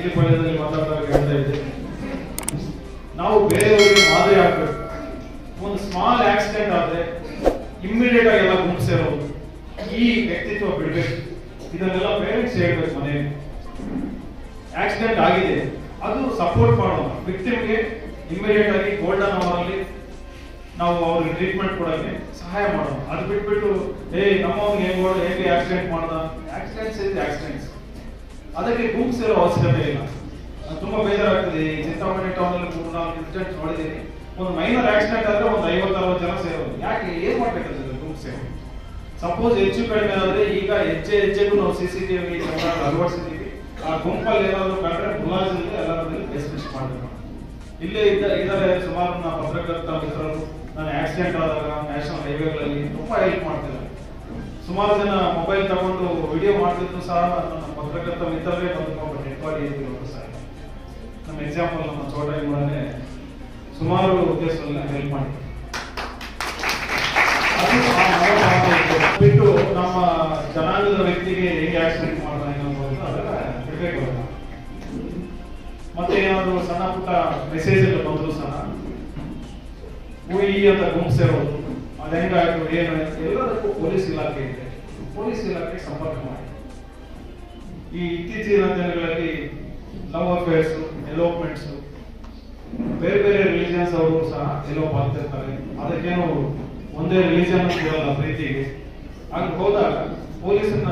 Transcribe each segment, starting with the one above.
ನೀಲಿಪಾಳ್ಯದಲ್ಲಿ ಮಾತಾಡಿದಾಗ ಹೇಳ್ತಾ ಇದ್ದೆ, ನಾವು ಬೇರೆಯವರಿಗೆ ಮಾದರಿ ಆಗ್ಬೇಕು. ಒಂದು ಸ್ಮಾಲ್ ಆಕ್ಸಿಡೆಂಟ್ ಆದ್ರೆ ಇಮ್ಮಿಡಿಯೇಟ್ ಆಗಿ ಎಲ್ಲ ಗುಂಪು ಸೇರೋದು, ಈ ವ್ಯಕ್ತಿತ್ವ ಬಿಡ್ಬೇಕು. ಇದನ್ನೆಲ್ಲ ಪೇರೆಂಟ್ಸ್ ಹೇಳ್ಬೇಕು. ಮನೆಯಲ್ಲಿ ಆಕ್ಸಿಡೆಂಟ್ ಆಗಿದೆ, ಅದು ಸಪೋರ್ಟ್ ಮಾಡೋಣ. ವಿಕ್ಟಿಮ್ಗೆ ಇಮ್ಮಿಡಿಯೇಟ್ ಆಗಿ ಗೋಲ್ಡನ್ ಅವರ್ ಅಲ್ಲಿ ನಾವು ಅವ್ರಿಗೆ ಟ್ರೀಟ್ಮೆಂಟ್ ಕೊಡೋಕೆ ಸಹಾಯ ಮಾಡೋಣ. ಅದು ಬಿಟ್ಬಿಟ್ಟು ನಮ್ಮವ್ನಿಗೆ ಹೇಗೆ ಆಕ್ಸಿಡೆಂಟ್ ಮಾಡ್ದ, ಆಕ್ಸಿಡೆಂಟ್ಸ್ ಅದಕ್ಕೆ ಗುಂಪು ಸೇರೋ ಅವಶ್ಯಕತೆ ಇಲ್ಲ. ತುಂಬಾ ಬೇಜಾರಾಗ್ತದೆ. ಚಿಂತಾಮಣಿ ಟೌನ್ ಅಲ್ಲಿ 3-4 ಇನ್ಸಿಡೆಂಟ್ ನೋಡಿದೀನಿ. ಒಂದು ಮೈನರ್ ಆಕ್ಸಿಡೆಂಟ್ ಆದ್ರೆ ಒಂದು 50-60 ಜನ ಸೇರೋದು. ಯಾಕೆ, ಏನ್ ಮಾಡ್ಬೇಕಾಗ್ತದೆ ಗುಂಪು ಸೇರೋ? ಸಪೋಸ್ ಹೆಚ್ಚು ಕಡಿಮೆ ಆದ್ರೆ ಈಗ ಹೆಜ್ಜೆಗೂ ನಾವು CCTV ಅಳವಡಿಸಿದೀವಿ. ಆ ಗುಂಪಲ್ಲಿ ಏನಾದ್ರು ಕಂಡ್ರೆ ಮುಲಾಜಿಲ್ಲಿ ಎಲ್ಲರಲ್ಲಿ ಡಿಸ್ಕಸ್ ಮಾಡಬೇಕು. ಇಲ್ಲೇ ಇದ್ದಾರೆ ಸುಮಾರು ನಮ್ಮ ಪತ್ರಕರ್ತ ಮಿತ್ರರು. ನಾನು ಆಕ್ಸಿಡೆಂಟ್ ಆದಾಗ ನ್ಯಾಷನಲ್ ಹೈವೇಗಳಲ್ಲಿ ತುಂಬಾ ಹೆಲ್ಪ್ ಮಾಡ್ತಿದ್ದಾರೆ. ಸುಮಾರು ಜನ ಮೊಬೈಲ್ ತಗೊಂಡು ವಿಡಿಯೋ ಮಾಡ್ತಿದ್ರು ಸಹ ನನ್ನ ಪತ್ರಕರ್ತ ಮಿತ್ರರೇ ಬಂದು ಡೆಡ್ ಬಾಡಿ ಇರ್ತಿರೋದು ಸಹ. ನಮ್ಮ ಎಕ್ಸಾಂಪಲ್ ನಮ್ಮ ಚೋಟಾ ಸುಮಾರು ಕೇಸಲ್ಲಿ ಹೆಲ್ಪ್ ಮಾಡಿ ಬಿಟ್ಟು ನಮ್ಮ ಜನಾಂಗದ ವ್ಯಕ್ತಿಗೆ ಹೇಗೆ ಆಕ್ಸಿಡೆಂಟ್ ಮಾಡ್ತಾನೆ ಅನ್ನೋದು ಅದೆಲ್ಲ ಬಿಡ್ಬೇಕು. ಮತ್ತೆ ಏನಾದ್ರು ಸಣ್ಣ ಪುಟ್ಟ ಮೆಸೇಜ್ ಎಲ್ಲ ಬಂದ್ರು ಸಹ ಅಂತ ಗುಂಪು ಸೇರೋದು, ಅದು ಹೆಂಗಾಯ್ತು ಏನು ಎಲ್ಲದಕ್ಕೂ ಪೊಲೀಸ್ ಇಲಾಖೆ ಇದೆ. ಪೊಲೀಸ್ ಇಲಾಖೆ ಸಂಪರ್ಕ ಮಾಡಿ. ಈ ಇತ್ತೀಚಿನ ದಿನಗಳಲ್ಲಿ ಲವ್ ಅಫೇರ್ಸ್, ಎಲೋಪ್ಮೆಂಟ್ಸ್, ಬೇರೆ ಬೇರೆ ರಿಲಿಜಿಯನ್ಸ್ ಅವರು ಸಹ ಎಲೋಪ್ ಆಗ್ತಿರ್ತಾರೆ. ಅದಕ್ಕೇನು ಒಂದೇ ರಿಲಿಜನ್ ಇರಲ್ಲ ಪ್ರೀತಿಗೆ. ಹಾಗೆ ಹೋದಾಗ ಪೊಲೀಸನ್ನ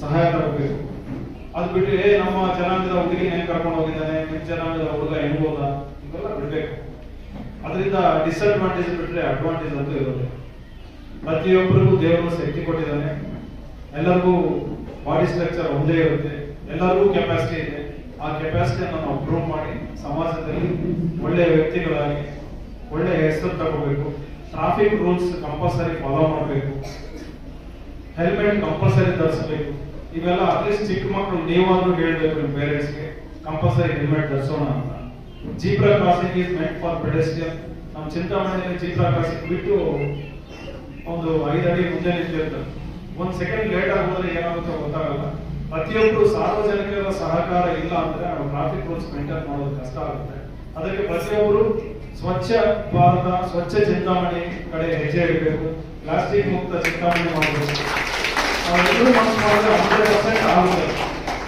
ಸಹಾಯ ತಗೋಬೇಕು. ಅದು ಬಿಟ್ಟು ನಮ್ಮ ಜನಾಂಗದ ಹುಡುಗಿನ ಹೆಂಗ್ ಕರ್ಕೊಂಡು ಹೋಗಿದ್ದಾನೆ, ನಿಮ್ಮ ಜನಾಂಗದ ಹುಡುಗ ಹೆಂಗ್ ಹೋದ, ಇವೆಲ್ಲ ಬಿಡ್ಬೇಕು. ಅದರಿಂದ ಡಿಸ್ಅಡ್ವಾಂಟೇಜ್ ಬಿಟ್ರೆ ಅಡ್ವಾಂಟೇಜ್ ಅಂತೂ ಇರುತ್ತೆ. ಪ್ರತಿಯೊಬ್ಬರಿಗೂ ದೇವರು ಶಕ್ತಿ ಕೊಟ್ಟಿದ್ದಾನೆ. ಎಲ್ಲರಿಗೂ ಬಾಡಿ ಸ್ಟ್ರಕ್ಚರ್ ಒಂದೇ ಇರುತ್ತೆ, ಎಲ್ಲರಿಗೂ ಕೆಪಾಸಿಟಿ ಇದೆ. ಆ ಕೆಪಾಸಿಟಿಯನ್ನು ನಾವು ಪ್ರೂವ್ ಮಾಡಿ ಸಮಾಜದಲ್ಲಿ ಒಳ್ಳೆಯ ವ್ಯಕ್ತಿಗಳಾಗಿ ಒಳ್ಳೆಯ ಹೆಸರು ತಗೋಬೇಕು. ಟ್ರಾಫಿಕ್ ರೂಲ್ಸ್ ಕಂಪಲ್ಸರಿ ಫಾಲೋ ಮಾಡಬೇಕು. ಹೆಲ್ಮೆಟ್ ಕಂಪಲ್ಸರಿ ಧರಿಸಬೇಕು. ಇವೆಲ್ಲ ಅಟ್ಲೀಸ್ಟ್ ಚಿಕ್ಕ ಮಕ್ಕಳು ನೀವಾದ್ರೂ ಹೇಳ್ಬೇಕು ನಿಮ್ಮ ಪೇರೆಂಟ್ಸ್ಗೆ, ಕಂಪಲ್ಸರಿ ಹೆಲ್ಮೆಟ್ ಧರಿಸೋಣ ಅಂತ. Zebra crossing is meant for pedestrian. ನಮ್ಮ ಚಿಂತಾಮಣಿಯಲ್ಲಿ ಜೀಬ್ರಾ ಕ್ರಾಸಿಂಗ್ ಬಿಟ್ಟು ಒಂದು 5 ಅಡಿ ಮುಂದೆ ನಿಂತಿರ್ತಾರೆ. 1 ಸೆಕೆಂಡ್ ಲೇಟ್ ಆಗೋದ್ರೆ ಏನಾಗುತ್ತೋ ಗೊತ್ತಾಗಲ್ಲ. ಪ್ರತಿಯೊಬ್ಬರು ಸಾರ್ವಜನಿಕರ ಸಹಕಾರ ಇಲ್ಲ ಅಂದ್ರೆ ನಾವು ಟ್ರಾಫಿಕ್ ರೂಲ್ಸ್ ಮೇಂಟೈನ್ ಮಾಡೋದು ಕಷ್ಟ ಆಗುತ್ತೆ. ಅದಕ್ಕೆ ಪ್ರತಿಯೊಬ್ಬರು ಸ್ವಚ್ಛ ಭಾರತ, ಸ್ವಚ್ಛ ಚಿಂತಾಮಣಿ ಕಡೆ ಹೆಜ್ಜೆ ಇಡಬೇಕು. ಪ್ಲಾಸ್ಟಿಕ್ ಮುಕ್ತ ಚಿಂತಾಮಣಿ ಮಾಡಬೇಕು. ನಾವೆಲ್ಲರೂ ಮನಸ್ಸು ಮಾಡಿದ್ರೆ 100% ಆಗುತ್ತೆ.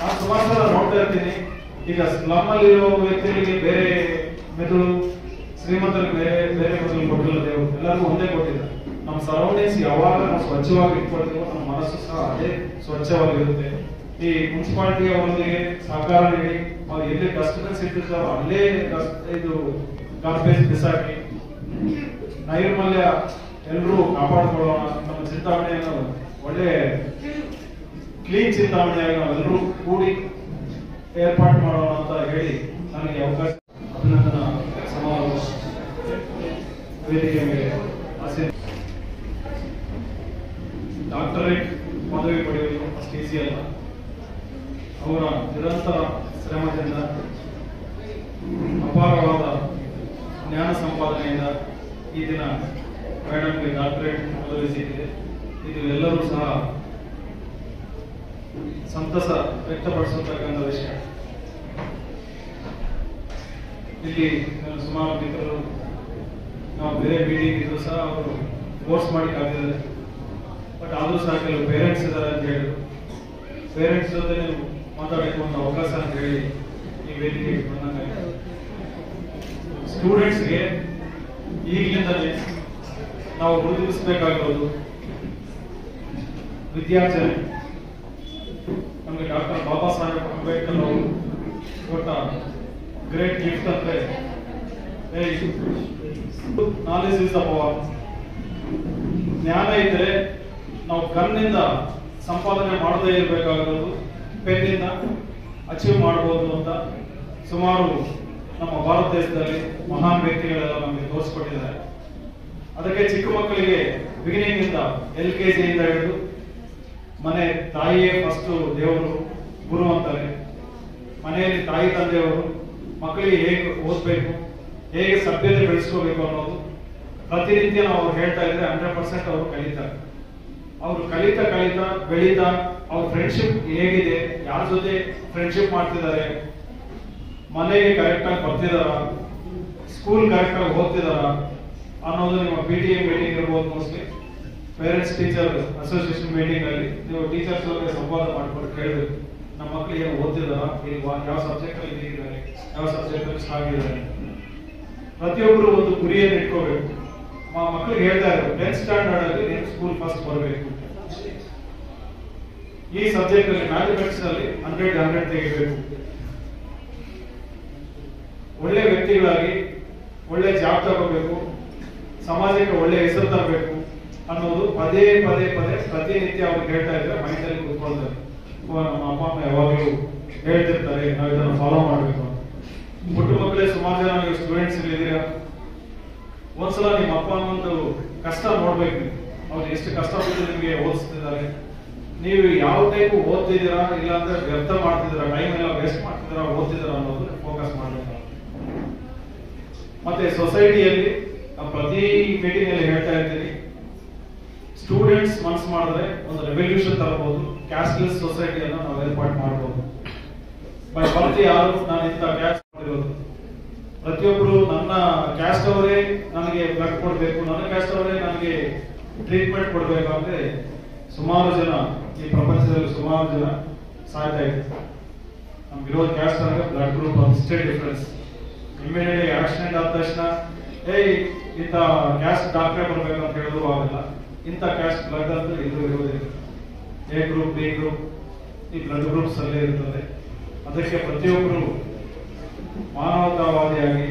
ನಾನು ಸುಮಾರು ಸಲ ನೋಡ್ತಾ ಇರ್ತೀನಿ. ಈಗ ಸ್ಲಮ್ ಅಲ್ಲಿರೋ ವ್ಯಕ್ತಿಗಳಿಗೆ ಬೇರೆ ಮೆದುಳು, ಶ್ರೀಮಂತರಿಗೆ ಬೇರೆ ಬೇರೆ ಮೆದುಳು ಕೊಟ್ಟಿಲ್ಲ ದೇವರು, ಎಲ್ಲರಿಗೂ ಒಂದೇ ಕೊಟ್ಟಿದ್ದಾರೆ. ನಮ್ಮ ಸರೌಂಡಿಂಗ್ಸ್ ಯಾವಾಗ ನಾವು ಸ್ವಚ್ಛವಾಗಿ ಇಟ್ಕೊಳ್ತೀವೋ ನಮ್ಮ ಮನಸ್ಸು ಸಹ ಅದೇ ಸ್ವಚ್ಛವಾಗಿರುತ್ತೆ. ಈ ಮುನ್ಸಿಪಾಲಿಟಿ ಅವರೊಂದಿಗೆ ಸಹಕಾರ ನೀಡಿ ಅವ್ರು ಎಲ್ಲಿ ಡಸ್ಟ್ಬಿನ್ಸ್ ಇಟ್ಟಿರ್ತಾರೋ ಅಲ್ಲೇ ಇದು ಗಾರ್ಬೇಜ್ ಬಿಸಾಕಿ ನೈರ್ಮಲ್ಯ ಎಲ್ಲರೂ ಕಾಪಾಡಿಕೊಳ್ಳೋಣ. ನಮ್ಮ ಚಿಂತಾಮಣಿಯನ್ನು ಒಳ್ಳೆ ಕ್ಲೀನ್ ಚಿಂತಾಮಣಿಯಾಗಿ ನಾವೆಲ್ಲರೂ ಕೂಡಿ ಏರ್ಪಾಡು ಮಾಡೋಣ ಅಂತ ಹೇಳಿ ನನಗೆ ಅವಕಾಶ ಅಭಿನಂದನಾ ಸಮಾರೋಹ ವೇದಿಕೆ ಮೇಲೆ ಆಸೆ. ಡಾಕ್ಟರೇಟ್ ಪದವಿ ಪಡೆಯುವುದು ಅಷ್ಟು ಈಸಿ ಅಲ್ಲ. ಅವರ ನಿರಂತರ ಶ್ರಮದಿಂದ ಅಪಾರವಾದ ಜ್ಞಾನ ಸಂಪಾದನೆಯಿಂದ ಈ ದಿನ ಮೇಡಮ್ಗೆ ಡಾಕ್ಟರೇಟ್ ಪದವಿ ಸಿಕ್ಕಿದೆ. ಇದು ಎಲ್ಲರೂ ಸಹ ಸಂತಸ ವ್ಯಕ್ತಪಡಿಸತಕ್ಕಂಥ ವಿಷಯ. ಇಲ್ಲಿ ಸುಮಾರು ಮಿತ್ರರು ನಾವು ಬೇರೆ ಮೀಟಿಂಗ್ ಇದ್ರು ಸಹ ಅವರು ಕೋರ್ಸ್ ಮಾಡಿ ಆಗಿದ್ದಾರೆ. ಬಟ್ ಆದ್ರೂ ಸಹ ಕೆಲವು ಪೇರೆಂಟ್ಸ್ ಇದ್ದಾರೆ ಅಂತ ಹೇಳಿದ್ರು. ಪೇರೆಂಟ್ಸ್ ಜೊತೆ ಮಾತಾಡಬೇಕು ಅನ್ನೋ ಅವಕಾಶ ಅಂತ ಹೇಳಿ ಈ ವೇದಿಕೆ ಬಂದಂಗೆ ಸ್ಟೂಡೆಂಟ್ಸ್ಗೆ ಈಗಲಿಂದಲೇ ನಾವು ಗುರುತಿಸಬೇಕಾಗಿರೋದು ವಿದ್ಯಾರ್ಜನೆ. ನಮಗೆ ಡಾಕ್ಟರ್ ಬಾಬಾ ಸಾಹೇಬ್ ಅಂಬೇಡ್ಕರ್ ಅವರು ಕೊಟ್ಟ ಗ್ರೇಟ್ ಗಿಫ್ಟ್ ಅಂದ್ರೆ ನಾಲೆಜ್ ಇಸ್ ದ ಪವರ್. ಜ್ಞಾನ ಇದ್ರೆ ನಾವು ಕಣ್ಣಿಂದ ಸಂಪಾದನೆ ಮಾಡದೇ ಇರಬೇಕಾಗಿರೋದು ಪೆನ್ನಿಂದ ಅಚೀವ್ ಮಾಡಬಹುದು ಅಂತ ಸುಮಾರು ನಮ್ಮ ಭಾರತ ದೇಶದಲ್ಲಿ ಮಹಾನ್ ವ್ಯಕ್ತಿಗಳೆಲ್ಲ ನಮಗೆ ತೋರಿಸ್ಕೊಟ್ಟಿದ್ದಾರೆ. ಅದಕ್ಕೆ ಚಿಕ್ಕ ಮಕ್ಕಳಿಗೆ ಬಿಗಿನಿಂಗ್ ಇಂದ LKG ಇಂದ ಹಿಡಿದು ಮನೆ ತಾಯಿಯೇ ಫಸ್ಟ್ ದೇವರು, ಗುರು ಅಂತಾರೆ. ಮನೆಯಲ್ಲಿ ತಾಯಿ ತಂದೆಯವರು ಮಕ್ಕಳಿಗೆ ಹೇಗೆ ಓದಬೇಕು, ಹೇಗೆ ಸಭ್ಯತೆ ಬೆಳೆಸ್ಕೋಬೇಕು ಅನ್ನೋದು ಪ್ರತಿನಿತ್ಯ ನಾವು ಹೇಳ್ತಾ ಇದ್ರೆ 100% ಅವರು ಕಲಿತಾರೆ. ಅವರು ಕಲಿತಾ ಬೆಳೀತಾ ಅವ್ರ ಫ್ರೆಂಡ್ಶಿಪ್ ಹೇಗಿದೆ, ಯಾರ ಜೊತೆ ಫ್ರೆಂಡ್ಶಿಪ್ ಮಾಡ್ತಿದ್ದಾರೆ, ಮನೆಗೆ ಕರೆಕ್ಟ್ ಆಗಿ ಬರ್ತಿದಾರ, ಸ್ಕೂಲ್ ಕರೆಕ್ಟ್ ಆಗಿ ಹೋಗ್ತಿದಾರ ಅನ್ನೋದು ನಿಮ್ಮ PTA ಮೀಟಿಂಗ್ ಇರ್ಬೋದು, mostly parents teacher association meeting ಅಲ್ಲಿ ನೀವು ಟೀಚರ್ಸ್ ಜೊತೆ ಸಂವಾದ ಮಾಡ್ಕೊಂಡು ಕೇಳಬೇಕು, ನಮ್ಮ ಮಕ್ಕಳು ಏನು ಓದ್ತಿದಾರ ಇಲ್ವಾ, ಯಾವ ಸಬ್ಜೆಕ್ಟ್ ಅಲ್ಲಿ ಇದ್ದಾರೆ, ಯಾವ ಸಬ್ಜೆಕ್ಟ್ ಅಲ್ಲಿ ಸ್ಟ್ರಾಂಗ್ ಇದ್ದಾರೆ. ಪ್ರತಿಯೊಬ್ಬರು ಒಂದು ಗುರಿಯನ್ನು ಇಟ್ಕೋಬೇಕು. ಮಕ್ಕಳಿಗೆ ಹೇಳ್ತಾ ಇದ್ರು 10th ಸ್ಟ್ಯಾಂಡರ್ಡ್ ಅಲ್ಲಿ ನೀನು ಸ್ಕೂಲ್ ಫಸ್ಟ್ ಬರಬೇಕು, ಈ ಸಬ್ಜೆಕ್ಟ್ ಅಲ್ಲಿ ಮ್ಯಾಥಮೆಟಿಕ್ಸ್ ಅಲ್ಲಿ 100 ತೆಗಿಬೇಕು, ಒಳ್ಳೆ ವ್ಯಕ್ತಿಗಳಾಗಿ ಒಳ್ಳೆ ಜಾಬ್ ತಗೋಬೇಕು, ಸಮಾಜಕ್ಕೆ ಒಳ್ಳೆ ಹೆಸರು ತರಬೇಕು ಅನ್ನೋದು ಪದೇ ಪದೇ ಪದೇ ಪ್ರತಿನಿತ್ಯ ಅವ್ರಿಗೆ ಹೇಳ್ತಾ ಇದ್ರೆ ಮೈಂಡ್ ಅಲ್ಲಿ ಕೂತ್ಕೊಳ್ತಾರೆ. ನಮ್ಮ ಅಪ್ಪ ಅಮ್ಮ ಯಾವಾಗಲೂ ಹೇಳ್ತಿರ್ತಾರೆ, ನಾವು ಇದನ್ನು ಫಾಲೋ ಮಾಡ್ಬೇಕು ಅಂತ. ಪುಟ್ಟ ಮಕ್ಕಳೇ ಸುಮಾರು ಜನ ನೀವು ಸ್ಟೂಡೆಂಟ್ಸ್ ಇದ್ದೀರಾ, ಒಂದ್ಸಲ ನಿಮ್ಮ ಅಪ್ಪ ಅಮ್ಮಂದು ಕಷ್ಟ ನೋಡ್ಬೇಕು. ನೀವು ಅವ್ರು ಎಷ್ಟು ಕಷ್ಟಪಟ್ಟು ನಿಮಗೆ ಓದಿಸ್ತಿದ್ದಾರೆ, ನೀವು ಯಾವ ಟೈಪ್ ಓದ್ತಿದ್ದೀರಾ, ಇಲ್ಲ ಅಂದ್ರೆ ವ್ಯರ್ಥ ಮಾಡ್ತಿದ್ದೀರಾ, ಟೈಮ್ ಎಲ್ಲ ವೇಸ್ಟ್ ಮಾಡ್ತಿದ್ದೀರಾ, ಓದ್ತಿದ್ದೀರಾ ಅನ್ನೋದು ಫೋಕಸ್ ಮಾಡಬೇಕು. ಮತ್ತೆ ಸೊಸೈಟಿಯಲ್ಲಿ ಪ್ರತಿ ಮೀಟಿಂಗ್ ಅಲ್ಲಿ ಹೇಳ್ತಾ ಇರ್ತೀನಿ, ಸ್ಟೂಡೆಂಟ್ಸ್ ಮನ್ಸು ಮಾಡಿದ್ರೆ ಒಂದು ರೆವಲ್ಯೂಷನ್ ತರಬಹುದು, ಕ್ಯಾಸ್ಟ್ಲೆಸ್ ಸೊಸೈಟಿಯನ್ನು ನಾವು ಏರ್ಪಾಟ್ ಮಾಡಬಹುದು. ಬೈ ಬರ್ತ್ ಯಾರು ನಾನು ಇಂಥ ಕ್ಯಾಸ್ಟ್ ಮಾಡಿರೋದು, ಪ್ರತಿಯೊಬ್ಬರು ನನ್ನ ಕ್ಯಾಸ್ಟ್ ಅವರೇ ನನಗೆ ಬ್ಲಡ್ ಕೊಡಬೇಕು, ನನ್ನ ಕ್ಯಾಸ್ಟ್ ಅವರೇ ನನಗೆ ಟ್ರೀಟ್ಮೆಂಟ್ ಕೊಡಬೇಕು ಅಂದ್ರೆ ಸುಮಾರು ಜನ ಈ ಪ್ರಪಂಚದಲ್ಲಿ ಸುಮಾರು ಜನ ಸಾಯ್ತಾ ಇದ್ದಾರೆ. ನಮ್ಗಿರೋ ಕ್ಯಾಸ್ಟ್ ಅಂದ್ರೆ ಬ್ಲಡ್ ಗ್ರೂಪ್ ಅಷ್ಟೇ ಡಿಫರೆನ್ಸ್. ಇಮಿಡಿಯೇಟ್ಲಿ ಆಕ್ಸಿಡೆಂಟ್ ಆದ ತಕ್ಷಣ ಇಂಥ ಕ್ಯಾಸ್ಟ್ ಡಾಕ್ಟರ್ ಬರ್ಬೇಕು ಅಂತ ಹೇಳಿದ್ರು ಆಗಲ್ಲ, ಇಂಥ ಕ್ಯಾಸ್ಟ್ ಬ್ಲಡ್ ಅಂತ ಇರೋದಿಲ್ಲ. A ಗ್ರೂಪ್, B ಗ್ರೂಪ್, ಈ ಬ್ಲಡ್ ಗ್ರೂಪ್ಸ್ ಅಲ್ಲೇ ಇರ್ತದೆ. ಅದಕ್ಕೆ ಪ್ರತಿಯೊಬ್ಬರು ಮಾನವತಾವಾದಿಯಾಗಿ